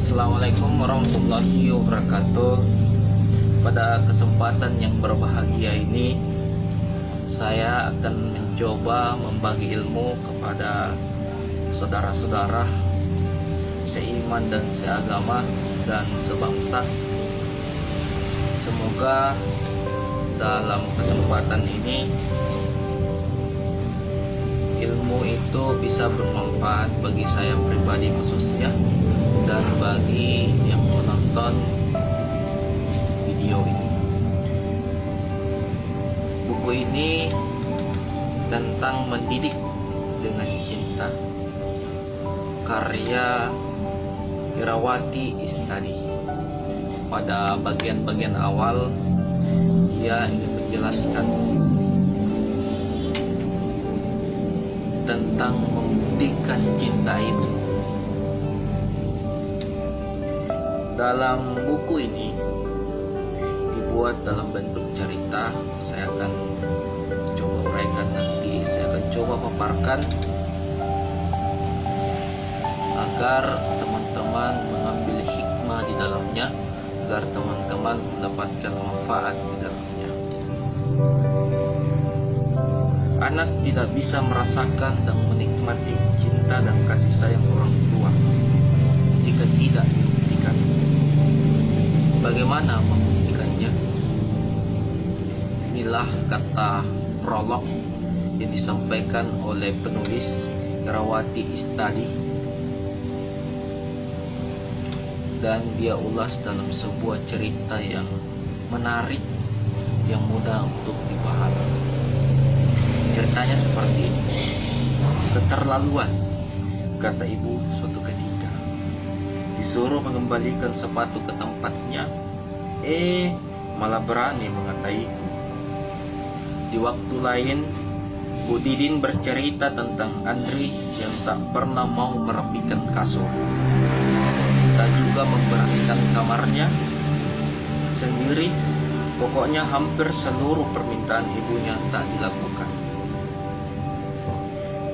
Assalamualaikum warahmatullahi wabarakatuh. Pada kesempatan yang berbahagia ini, saya akan mencoba membagi ilmu kepada saudara-saudara seiman dan seagama dan sebangsa. Semoga dalam kesempatan ini ilmu itu bisa bermanfaat bagi saya pribadi khususnya dan bagi yang menonton video ini. Buku ini tentang mendidik dengan cinta, karya Irawati Istadi. Pada bagian-bagian awal dia ingin menjelaskan tentang membuktikan cinta itu. Dalam buku ini dibuat dalam bentuk cerita. Saya akan coba uraikan nanti, saya akan coba paparkan agar teman-teman mengambil hikmah di dalamnya, agar teman-teman mendapatkan manfaat di dalamnya. Anak tidak bisa merasakan dan menikmati cinta dan kasih sayang orang tua jika tidak dibuktikan. Bagaimana membuktikannya? Inilah kata prolog yang disampaikan oleh penulis Irawati Istadi, dan dia ulas dalam sebuah cerita yang menarik, yang mudah untuk dipahami. Ceritanya seperti ini. Keterlaluan, kata ibu suatu ketika. Disuruh mengembalikan sepatu ke tempatnya, malah berani mengataiku. Di waktu lain, Bu Didin bercerita tentang Andri yang tak pernah mau merapikan kasur, tak juga membereskan kamarnya sendiri. Pokoknya hampir seluruh permintaan ibunya tak dilakukan,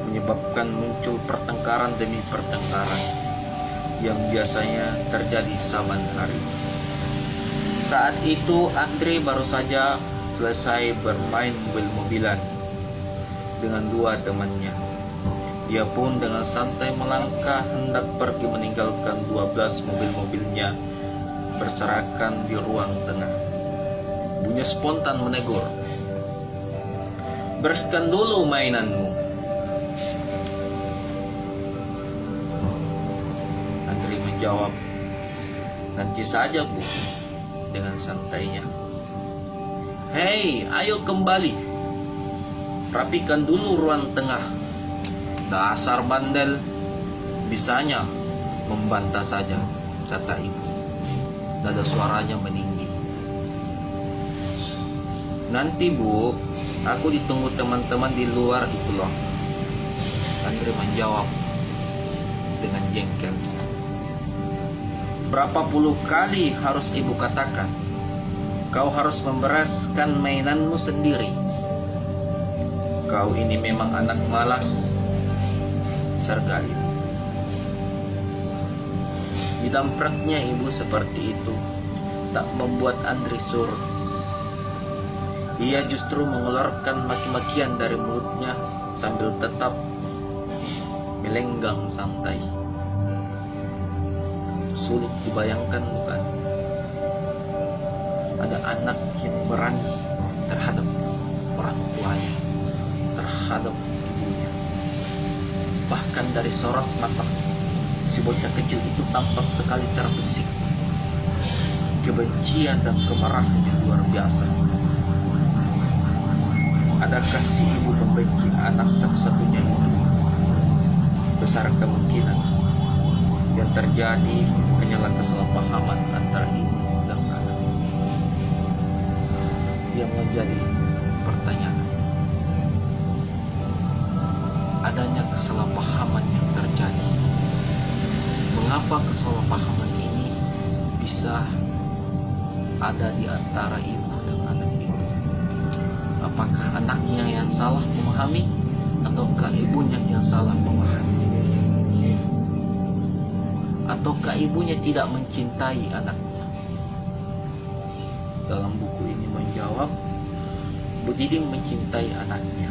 menyebabkan muncul pertengkaran demi pertengkaran yang biasanya terjadi saban hari. Saat itu Andri baru saja selesai bermain mobil-mobilan dengan dua temannya. Dia pun dengan santai melangkah hendak pergi meninggalkan 12 mobil-mobilnya berserakan di ruang tengah. Ibunya spontan menegur, "Bereskan dulu mainanmu." Andri menjawab, "Nanti saja, Bu," dengan santainya. "Hei, ayo kembali. Rapikan dulu ruang tengah. Dasar bandel, bisanya membantah saja," kata ibu. Nada suaranya meninggi. "Nanti, Bu, aku ditunggu teman-teman di luar itu loh," Andri menjawab dengan jengkel. "Berapa puluh kali harus ibu katakan, kau harus membereskan mainanmu sendiri. Kau ini memang anak malas," serga ibu. Didampratnya ibu seperti itu tak membuat Andri surut. Ia justru mengeluarkan maki-makian dari mulutnya sambil tetap melenggang santai. Sulit dibayangkan, bukan? Ada anak yang berani terhadap orang tuanya, terhadap ibunya. Bahkan dari sorot mata si bocah kecil itu tampak sekali terbesit. Kebencian dan kemarahan yang luar biasa. Adakah si ibu membenci anak satu-satunya itu? Besar kemungkinan yang terjadi hanyalah kesalahpahaman antara ibu dan anak. Yang menjadi pertanyaan, adanya kesalahpahaman yang terjadi. Mengapa kesalahpahaman ini bisa ada di antara ibu dan anak itu? Apakah anaknya yang salah memahami ataukah ibunya yang salah memahami? Ataukah ibunya tidak mencintai anaknya? Dalam buku ini menjawab, Bu Diding mencintai anaknya.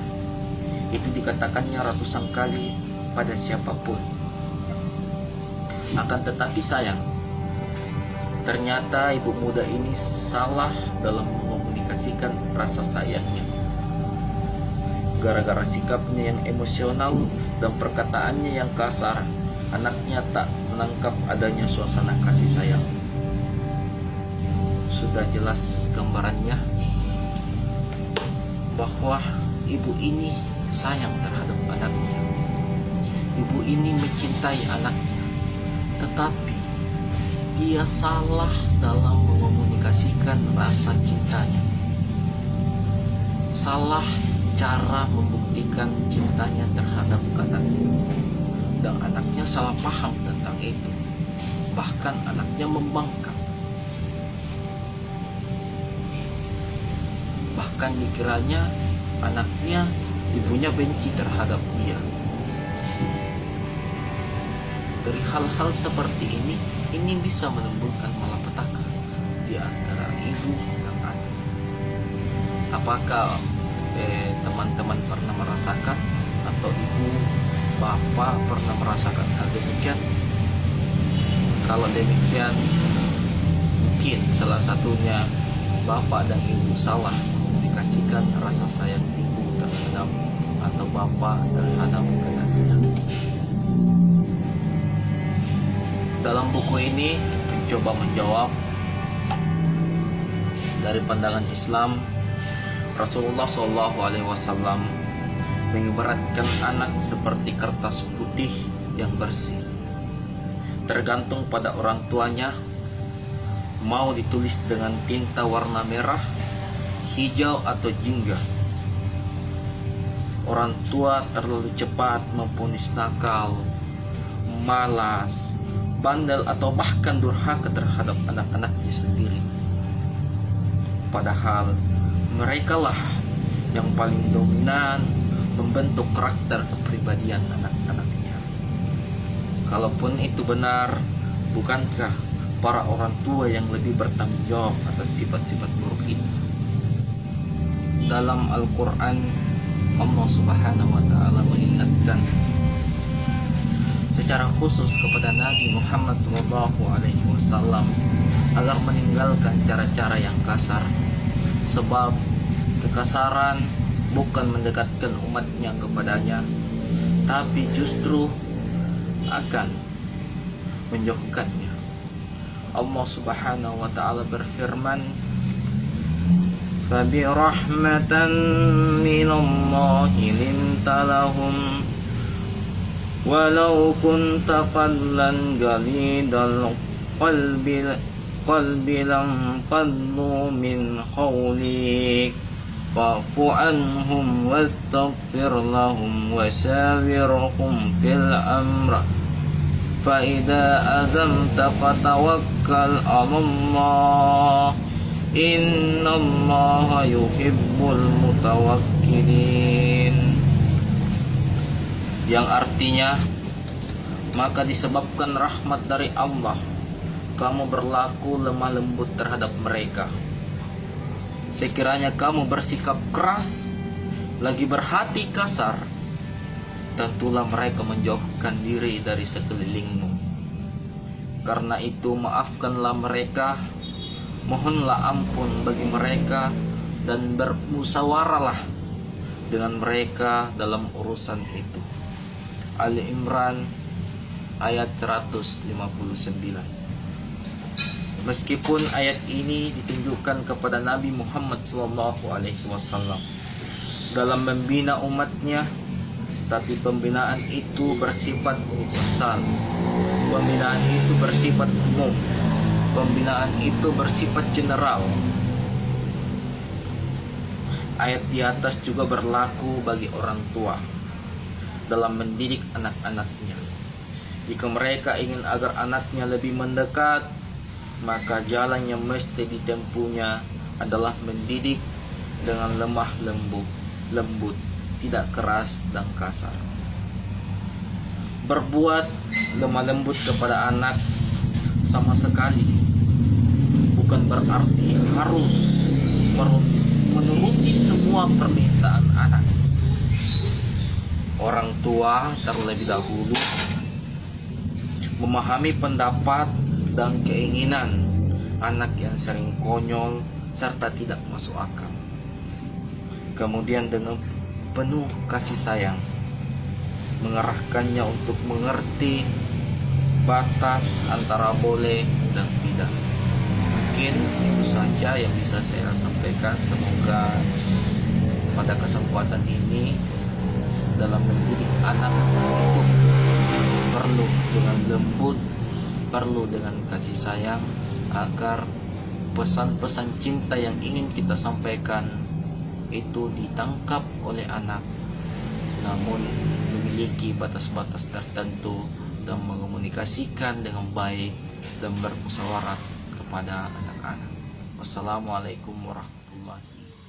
Itu dikatakannya ratusan kali pada siapapun. Akan tetapi sayang, ternyata ibu muda ini salah dalam mengomunikasikan rasa sayangnya. Gara-gara sikapnya yang emosional dan perkataannya yang kasar, anaknya tak menangkap adanya suasana kasih sayang. Sudah jelas gambarannya bahwa ibu ini sayang terhadap anaknya. Ibu ini mencintai anaknya, tetapi dia salah dalam mengomunikasikan rasa cintanya. Salah cara membuktikan cintanya terhadap anaknya. Dan anaknya salah paham tentang itu. Bahkan anaknya membangkang. Bahkan dikiranya anaknya, ibunya benci terhadap dia. Dari hal-hal seperti ini bisa menimbulkan malapetaka di antara ibu dan anak. Apakah teman-teman pernah merasakan, atau ibu, bapak pernah merasakan hal demikian? Kalau demikian, mungkin salah satunya bapak dan ibu salah mengomunikasikan rasa sayang ibu terhadap atau bapak terhadap anaknya. Dalam buku ini mencoba menjawab dari pandangan Islam. Rasulullah SAW mengibaratkan anak seperti kertas putih yang bersih, tergantung pada orang tuanya, mau ditulis dengan tinta warna merah, hijau atau jingga. Orang tua terlalu cepat memvonis nakal, malas, bandel atau bahkan durhaka terhadap anak-anaknya sendiri. Padahal merekalah yang paling dominan membentuk karakter kepribadian anak-anaknya. Kalaupun itu benar, bukankah para orang tua yang lebih bertanggung jawab atas sifat-sifat buruk itu? Dalam Al-Quran, Allah Subhanahu wa Ta'ala mengingatkan secara khusus kepada Nabi Muhammad SAW agar meninggalkan cara-cara yang kasar, sebab kekasaran bukan mendekatkan umatnya kepadanya, tapi justru akan menjauhkannya. Allah Subhanahu wa Ta'ala berfirman, "Fabi rahmatan minallahi linta lahum walau kunta qallan galidal qalbi lam qaddu min hawlik fa'fu anhum wastaghfir lahum wasyawirhum fil amr fa idza azamta fatawakkal 'alallah innallaha yuhibbul mutawakkilin." Yang artinya, maka disebabkan rahmat dari Allah, kamu berlaku lemah lembut terhadap mereka. Sekiranya kamu bersikap keras, lagi berhati kasar, tentulah mereka menjauhkan diri dari sekelilingmu. Karena itu maafkanlah mereka, mohonlah ampun bagi mereka, dan bermusyawarahlah dengan mereka dalam urusan itu. Ali Imran ayat 159. Meskipun ayat ini ditunjukkan kepada Nabi Muhammad SAW dalam membina umatnya, tapi pembinaan itu bersifat universal. Pembinaan itu bersifat umum. Pembinaan itu bersifat general. Ayat di atas juga berlaku bagi orang tua dalam mendidik anak-anaknya. Jika mereka ingin agar anaknya lebih mendekat, maka jalan yang mesti ditempuhnya adalah mendidik dengan lemah lembut, tidak keras dan kasar. Berbuat lemah lembut kepada anak sama sekali bukan berarti harus menuruti semua permintaan anak. Orang tua terlebih dahulu memahami pendapat dan keinginan anak yang sering konyol serta tidak masuk akal. Kemudian dengan penuh kasih sayang mengarahkannya untuk mengerti batas antara boleh dan tidak. Mungkin itu saja yang bisa saya sampaikan. Semoga pada kesempatan ini dalam mendidik anak itu perlu dengan lembut, perlu dengan kasih sayang, agar pesan-pesan cinta yang ingin kita sampaikan itu ditangkap oleh anak, namun memiliki batas-batas tertentu dan mengomunikasikan dengan baik dan bermusyawarah kepada anak-anak. Wassalamualaikum warahmatullahi wabarakatuh.